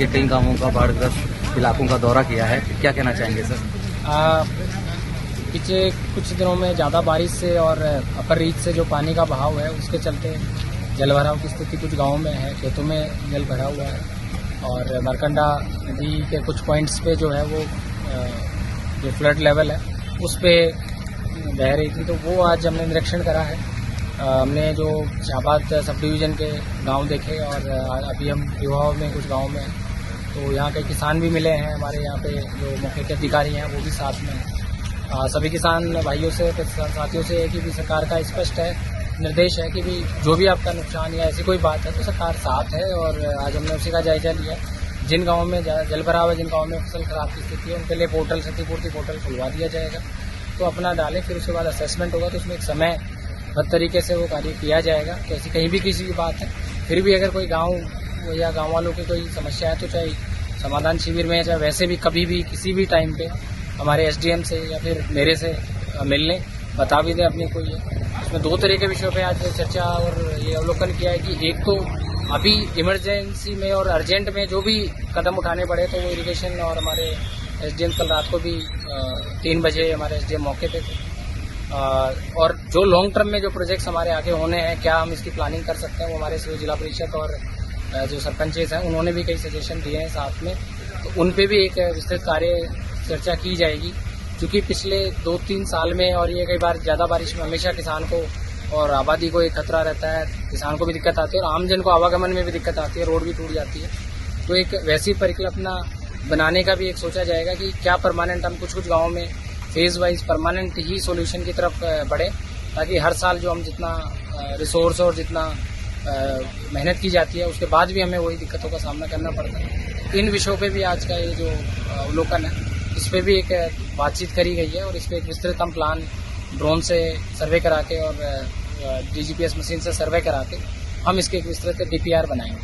के कई गांवों का बाढ़ग्रस्त इलाकों का दौरा किया है, क्या कहना चाहेंगे सर? पिछले कुछ दिनों में ज़्यादा बारिश से और अपर रीच से जो पानी का बहाव है उसके चलते जल भराव की स्थिति कुछ गाँवों में है, खेतों में जल भरा हुआ है और मरकंडा नदी के कुछ पॉइंट्स पे जो है वो जो फ्लड लेवल है उस पे बह रही थी, तो वो आज हमने निरीक्षण करा है। हमने जो शाहबाद सब डिवीज़न के गांव देखे और अभी हम युवाओं में कुछ गाँव में हैं, तो यहाँ के किसान भी मिले हैं, हमारे यहाँ पे जो मौके के अधिकारी हैं वो भी साथ में हैं। सभी किसान भाइयों से साथियों से है कि भी सरकार का स्पष्ट है निर्देश है कि भी जो भी आपका नुकसान या ऐसी कोई बात है तो सरकार साथ है, और आज हमने उसी का जायजा लिया। जिन गाँवों में जल भराव है, जिन गाँवों में फसल खराब की स्थिति है, उनके लिए पोर्टल क्षतिपूर्ति पोर्टल खुलवा दिया जाएगा, तो अपना डालें, फिर उसके बाद असेसमेंट होगा, तो उसमें एक समय बद तरीके से वो कार्य किया जाएगा। तो ऐसी कहीं भी किसी की बात है, फिर भी अगर कोई गाँव या गाँव वालों की कोई समस्या है तो चाहे समाधान शिविर में, चाहे वैसे भी कभी भी किसी भी टाइम पे हमारे एसडीएम से या फिर मेरे से मिलने बता भी दें अपनी कोई है। उसमें दो तरह के विषयों पे आज चर्चा और ये अवलोकन किया है कि एक तो अभी इमरजेंसी में और अर्जेंट में जो भी कदम उठाने पड़े, तो वो इरिगेशन और हमारे एसडीएम कल रात को भी 3 बजे हमारे एसडीएम मौके पे थे, और जो लॉन्ग टर्म में जो प्रोजेक्ट्स हमारे आगे होने हैं, क्या हम इसकी प्लानिंग कर सकते हैं, वो हमारे जिला परिषद और जो सरपंचेस हैं उन्होंने भी कई सजेशन दिए हैं साथ में, तो उन पे भी एक विस्तृत कार्य चर्चा की जाएगी। क्योंकि पिछले 2-3 साल में और ये कई बार ज़्यादा बारिश में हमेशा किसान को और आबादी को एक खतरा रहता है, किसान को भी दिक्कत आती है और आमजन को आवागमन में भी दिक्कत आती है, रोड भी टूट जाती है। तो एक वैसी परिकल्पना बनाने का भी एक सोचा जाएगा कि क्या परमानेंट हम कुछ गाँवों में फेज वाइज परमानेंट ही सोल्यूशन की तरफ बढ़े, ताकि हर साल जो हम जितना रिसोर्स और जितना मेहनत की जाती है उसके बाद भी हमें वही दिक्कतों का सामना करना पड़ता है। इन विषयों पे भी आज का ये जो अवलोकन है, इस पे भी एक बातचीत करी गई है और इस पे एक विस्तृत हम प्लान ड्रोन से सर्वे करा के और डीजीपीएस मशीन से सर्वे करा के हम इसके एक विस्तृत डीपीआर बनाएंगे।